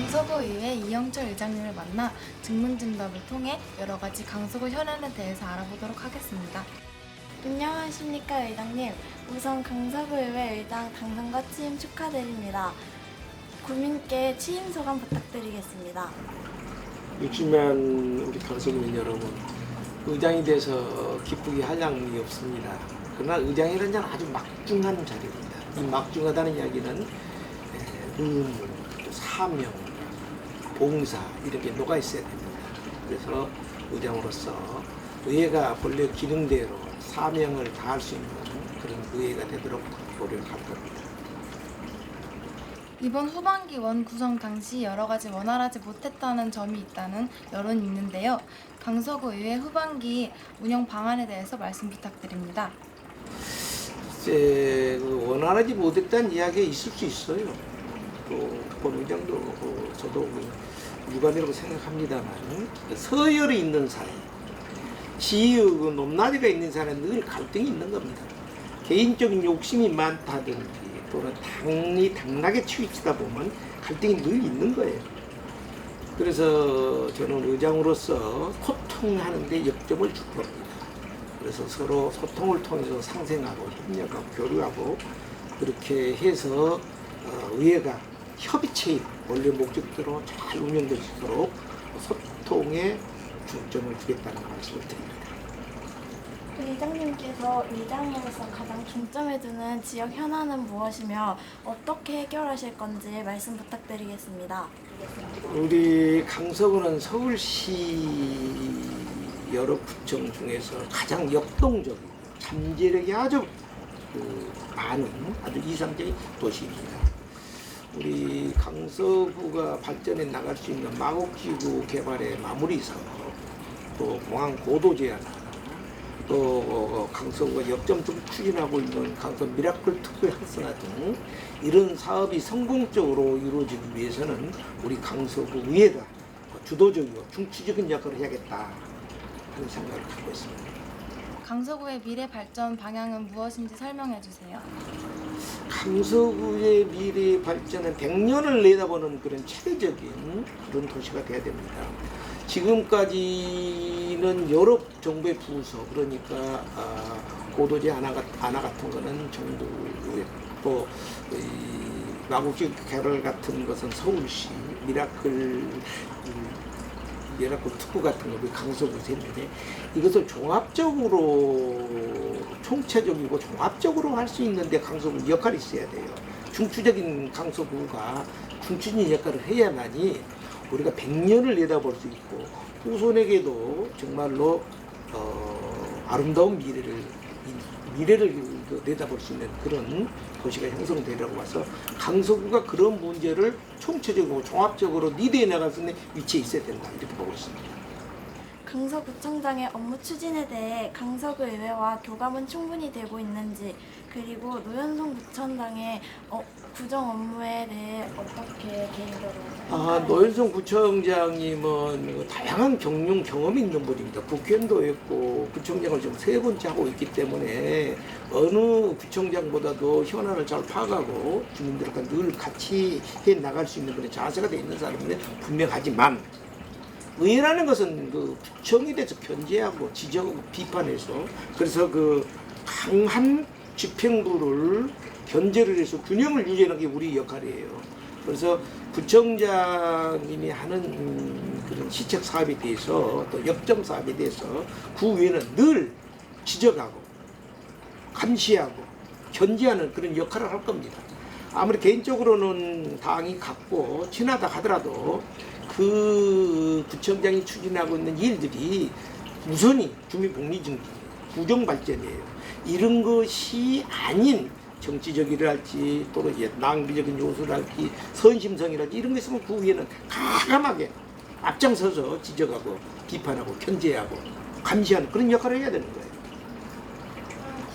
강서구의회 이영철 의장님을 만나 증문증답을 통해 여러 가지 강서구 현안에 대해서 알아보도록 하겠습니다. 안녕하십니까 의장님. 우선 강서구의회 의장 당선과 취임 축하드립니다. 국민께 취임 소감 부탁드리겠습니다. 육지면 우리 강서구민 여러분, 의장이 돼서 기쁘게 할 양이 없습니다. 그러나 의장이라는 자는 아주 막중한 자리입니다. 이 막중하다는 이야기는 의무, 또 사명, 봉사 이런 게 녹아 있어야 됩니다. 그래서 의장으로서 의회가 본래 기능대로 사명을 다할 수 있는 그런 의회가 되도록 노력할 겁니다. 이번 후반기 원 구성 당시 여러 가지 원활하지 못했다는 점이 있다는 여론이 있는데요. 강서구 의회 후반기 운영 방안에 대해서 말씀 부탁드립니다. 이제 원활하지 못했다는 이야기가 있을 수 있어요. 또 본 의장도 저도 유감이라고 생각합니다만, 서열이 있는 사회, 지위 높낮이가 있는 사회는 늘 갈등이 있는 겁니다. 개인적인 욕심이 많다든지 또는 당락에 치우치다 보면 갈등이 늘 있는 거예요. 그래서 저는 의장으로서 소통하는데 역점을 줄 겁니다. 그래서 서로 소통을 통해서 상생하고 협력하고 교류하고 그렇게 해서 의회가 협의체인 원래 목적대로 잘 운영될 수 있도록 소통에 중점을 두겠다는 말씀을 드립니다. 의장님께서 의장으로서 가장 중점에 두는 지역 현안은 무엇이며 어떻게 해결하실 건지 말씀 부탁드리겠습니다. 우리 강서구는 서울시 여러 구청 중에서 가장 역동적이고 잠재력이 아주 많은 아주 이상적인 도시입니다. 우리 강서구가 발전해 나갈 수 있는 마곡지구 개발의 마무리 사업, 또 공항 고도 제한, 또 강서구가 역점적으로 추진하고 있는 강서 미라클 특별 학생화 등 이런 사업이 성공적으로 이루어지기 위해서는 우리 강서구 의회가 주도적이고 중추적인 역할을 해야겠다 하는 생각을 갖고 있습니다. 강서구의 미래 발전 방향은 무엇인지 설명해 주세요. 강서구의 미래 발전은 100년을 내다보는 그런 체계적인 그런 도시가 돼야 됩니다. 지금까지는 여러 정부의 부서, 그러니까 고도제 하나 같은 거는 정부에, 또 마곡지 개발 같은 것은 서울시, 미라클 특구 같은 거 강서구에서 했는데, 이것을 종합적으로 총체적이고 종합적으로 할 수 있는데 강서구 역할이 있어야 돼요. 중추적인 강서구가 중추적인 역할을 해야만이 우리가 100년을 내다볼 수 있고 후손에게도 정말로 아름다운 미래를 내다볼 수 있는 그런 도시가 형성되리라고 봐서 강서구가 그런 문제를 총체적으로 종합적으로 리드해 나갈 수 있는 위치에 있어야 된다, 이렇게 보고 있습니다. 강서구청장의 업무 추진에 대해 강서구 의회와 교감은 충분히 되고 있는지, 그리고 노현송 구청장의 구정 업무에 대해 어떻게 개인적으로 노현송 구청장님은 다양한 경험이 있는 분입니다. 국회의원도 했고 구청장을 지금 3번째 하고 있기 때문에 어느 구청장보다도 현안을 잘 파악하고 주민들과 늘 같이 해 나갈 수 있는 그런 자세가 돼 있는 사람은 분명하지만, 의회라는 것은 그 구청에 대해서 견제하고 지적하고 비판해서, 그래서 그 강한 집행부를 견제를 해서 균형을 유지하는 게 우리 역할이에요. 그래서 구청장님이 하는 그런 시책 사업에 대해서, 또 역점 사업에 대해서 구의회는 늘 지적하고 감시하고 견제하는 그런 역할을 할 겁니다. 아무리 개인적으로는 당이 같고 친하다 하더라도 그 구청장이 추진하고 있는 일들이 우선이 주민복리 증진, 구정발전이에요. 이런 것이 아닌 정치적이랄지 또는 낭비적인 요소랄지 선심성이랄지 이런 게 있으면 그 위에는 과감하게 앞장서서 지적하고 비판하고 견제하고 감시하는 그런 역할을 해야 되는 거예요.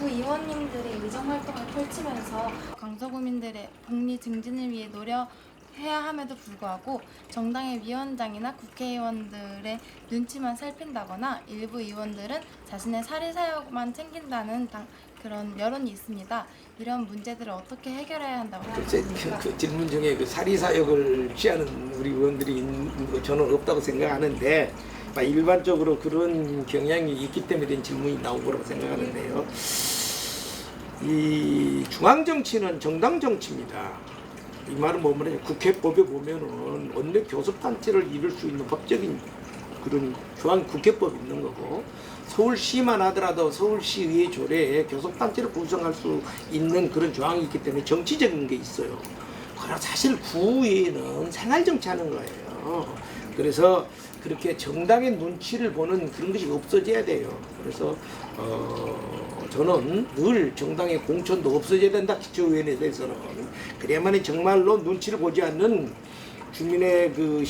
구의원님들의 의정 활동을 펼치면서 강서구민들의 복리 증진을 위해 노력해야 함에도 불구하고 정당의 위원장이나 국회의원들의 눈치만 살핀다거나 일부 의원들은 자신의 사리사욕만 챙긴다는 그런 여론이 있습니다. 이런 문제들을 어떻게 해결해야 한다고 글쎄, 생각하십니까? 그 질문 중에 그 사리사욕을 취하는 우리 의원들이 있는 거 저는 없다고 생각하는데 일반적으로 그런 경향이 있기 때문에 된 질문이 나온 거라고 생각하는데요. 이 중앙정치는 정당 정치입니다. 이 말은 뭐냐면 국회법에 보면은 원내 교섭단체를 이룰 수 있는 법적인 그런 중앙국회법이 있는 거고, 서울시만 하더라도 서울시의회 조례에 교섭단체를 구성할 수 있는 그런 조항이 있기 때문에 정치적인 게 있어요. 그러나 사실 구의회는 생활정치하는 거예요. 그래서 그렇게 정당의 눈치를 보는 그런 것이 없어져야 돼요. 그래서 저는 늘 정당의 공천도 없어져야 된다. 기초의원에 대해서는. 그래야만 정말로 눈치를 보지 않는 주민의 그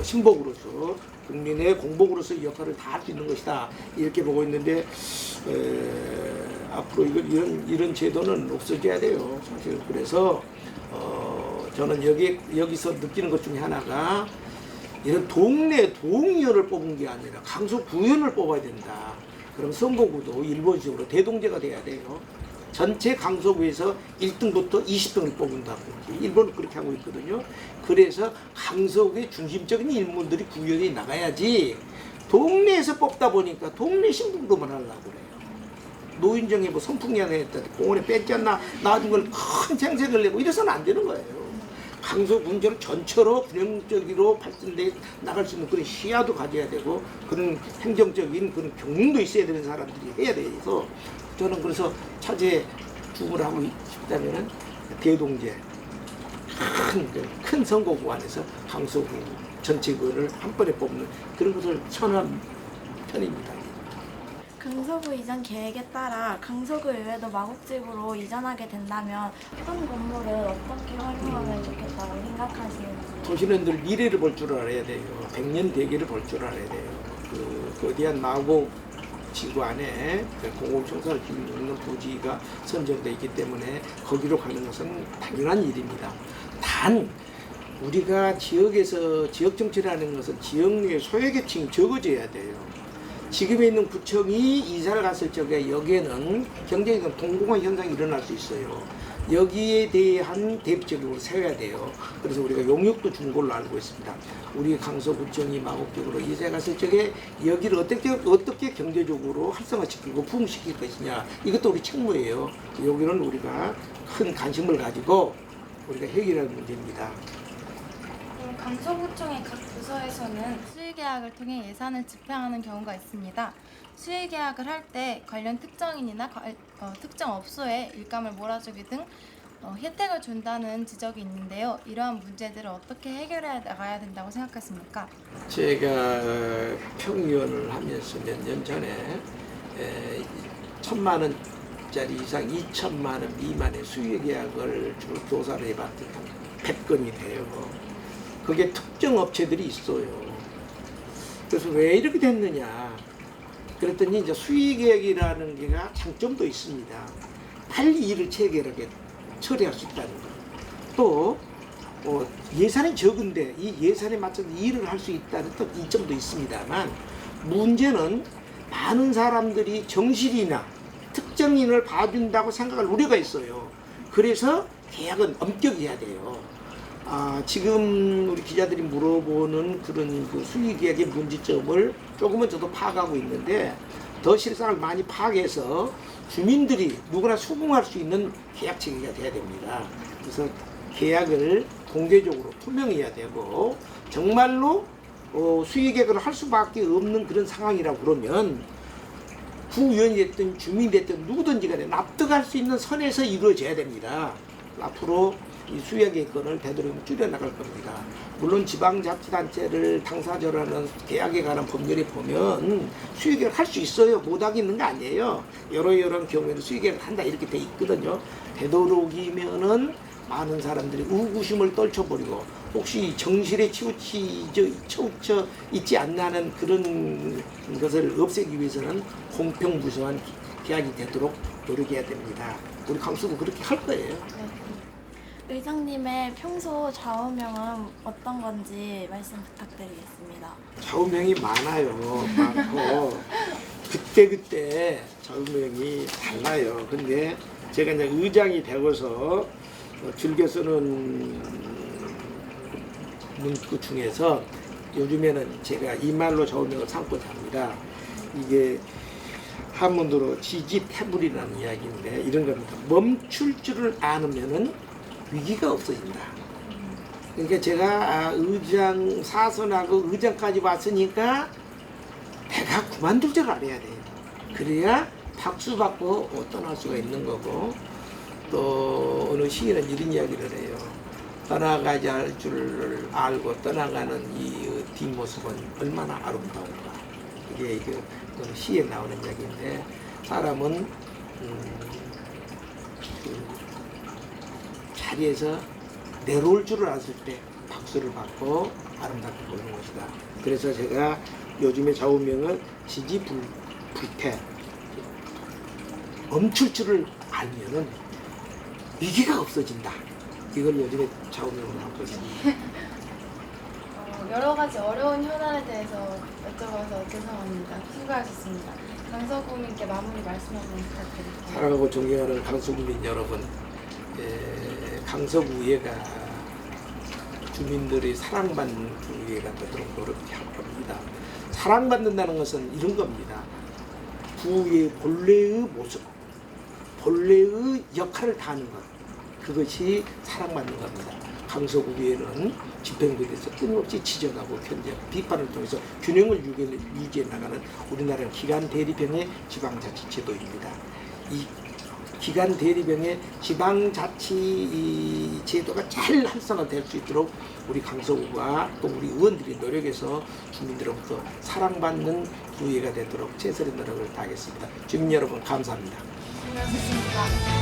신복으로서, 국민의 공복으로서 역할을 다 할 수 있는 것이다. 이렇게 보고 있는데 앞으로 이런 제도는 없어져야 돼요. 사실 그래서 저는 여기서 느끼는 것 중에 하나가 이런 동네 동의원을 뽑은 게 아니라 강서구의원을 뽑아야 된다. 그럼 선거구도 일본식으로 대동제가 돼야 돼요. 전체 강서구에서 1등부터 20등을 뽑는다고. 일본은 그렇게 하고 있거든요. 그래서 강서구의 중심적인 인물들이 구의원에 나가야지, 동네에서 뽑다 보니까 동네 신분으로만 하려고 그래요. 노인정에 뭐 선풍기 하나 했다, 공원에 뺐잖나, 나중 걸 큰 생색을 내고 이래서는 안 되는 거예요. 강서 문제를 전체로 균형적으로 발전돼 나갈 수 있는 그런 시야도 가져야 되고, 그런 행정적인 그런 경륜도 있어야 되는 사람들이 해야 돼서, 저는 그래서 차제 주문을 하고 싶다면은 대동제 큰 선거구 안에서 강서구 전체 구를 한 번에 뽑는 그런 것을 선호하는 편입니다. 강서구 이전 계획에 따라 강서구 의회도 마곡집으로 이전하게 된다면 어떤 건물을 어떻게 활용하면 좋겠다고 생각하시는지. 도시는 늘 미래를 볼 줄 알아야 돼요. 100년 대계를 볼 줄 알아야 돼요. 거대한 마곡 지구 안에 공공청사를 기르는 부지가 선정되어 있기 때문에 거기로 가는 것은 당연한 일입니다. 단 우리가 지역에서 지역정치라는 것은 지역 내 소외계층이 적어져야 돼요. 지금에 있는 구청이 이사를 갔을 적에 여기에는 경제적인 동공한 현상이 일어날 수 있어요. 여기에 대한 대비적으로 세워야 돼요. 그래서 우리가 용역도 준 걸로 알고 있습니다. 우리 강서구청이 마곡적으로 이사 갔을 적에 여기를 어떻게 경제적으로 활성화시키고 부흥시킬 것이냐, 이것도 우리 책무예요. 여기는 우리가 큰 관심을 가지고 우리가 해결할 문제입니다. 강서구청의 각 부서에서는 수의계약을 통해 예산을 집행하는 경우가 있습니다. 수의계약을 할 때 관련 특정인이나 특정 업소에 일감을 몰아주기 등 혜택을 준다는 지적이 있는데요. 이러한 문제들을 어떻게 해결해 나가야 된다고 생각하십니까? 제가 평의원을 하면서 몇 년 전에 1,000만 원짜리 이상 2천만 원 미만의 수의계약을 주로 조사를 해봤더니 100건이 돼요. 그게 특정 업체들이 있어요. 그래서 왜 이렇게 됐느냐 그랬더니 이제 수의계약이라는 게가 장점도 있습니다. 빨리 일을 체결하게 처리할 수 있다는 거. 또 예산이 적은데 이 예산에 맞춰서 일을 할 수 있다는 또 이점도 있습니다만, 문제는 많은 사람들이 정실이나 특정인을 봐준다고 생각할 우려가 있어요. 그래서 계약은 엄격히 해야 돼요. 지금 우리 기자들이 물어보는 그런 그 수의계약의 문제점을 조금은 저도 파악하고 있는데, 더 실상을 많이 파악해서 주민들이 누구나 수긍할 수 있는 계약 체계가 돼야 됩니다. 그래서 계약을 공개적으로 투명해야 되고, 정말로 수의계약을 할 수밖에 없는 그런 상황이라고 그러면 구의원이 됐든 주민이 됐든 누구든지 간에 납득할 수 있는 선에서 이루어져야 됩니다. 앞으로 이 수의계약권을 되도록 줄여나갈 겁니다. 물론 지방자치단체를 당사자라는 계약에 관한 법률에 보면 수의계약을 할 수 있어요. 못하게 있는 거 아니에요. 여러 경우에는 수의계약을 한다 이렇게 돼 있거든요. 되도록이면은 많은 사람들이 우구심을 떨쳐버리고 혹시 정실에 치우쳐 있지 않나는 그런 것을 없애기 위해서는 공평무소한 계약이 되도록 노력해야 됩니다. 우리 강서구 그렇게 할 거예요. 의장님의 평소 좌우명은 어떤 건지 말씀 부탁드리겠습니다. 좌우명이 많아요. 많고 그때 좌우명이 달라요. 근데 제가 이제 의장이 되고서 즐겨 쓰는 문구 중에서 요즘에는 제가 이 말로 좌우명을 삼고자 합니다. 이게 한문으로 지지태불이라는 이야기인데 이런 겁니다. 멈출 줄을 아면은 위기가 없어진다. 그러니까 제가 의장 사선하고 의장까지 왔으니까 내가 그만둘 줄 알아야 돼요. 그래야 박수 받고 떠날 수가 있는 거고, 또 어느 시인은 이런 이야기를 해요. 떠나가지 할 줄을 알고 떠나가는 이 뒷모습은 얼마나 아름다운가. 이게 어느 시에 나오는 이야기인데, 사람은 그 자리에서 내려올 줄을 알았을 때 박수를 받고 아름답게 보이는 것이다. 그래서 제가 요즘에 좌우명은 지지불패, 멈출 줄을 알면은 위기가 없어진다. 이걸 요즘에 좌우명으로 하고 있습니다. 여러 가지 어려운 현안에 대해서 여쭤봐서 죄송합니다. 수고하셨습니다. 강서구민께 마무리 말씀 한번 부탁드릴게요. 사랑하고 존경하는 강서구민 여러분, 강서구의회가 주민들이 사랑받는 구의회가 되도록 노력할 겁니다. 사랑받는다는 것은 이런 겁니다. 구의 본래의 모습, 본래의 역할을 다하는 것, 그것이 사랑받는 겁니다. 강서구의회는 집행부에서 끊임없이 지적하고 견제하고 비판을 통해서 균형을 유지해 나가는 우리나라는 기간 대립형의 지방자치제도입니다. 이 기간 대립형의 지방자치 제도가 잘 활성화될 수 있도록 우리 강서구가 또 우리 의원들이 노력해서 주민들로부터 사랑받는 구의회가 되도록 최선의 노력을 다하겠습니다. 주민 여러분 감사합니다. 수고하셨습니다.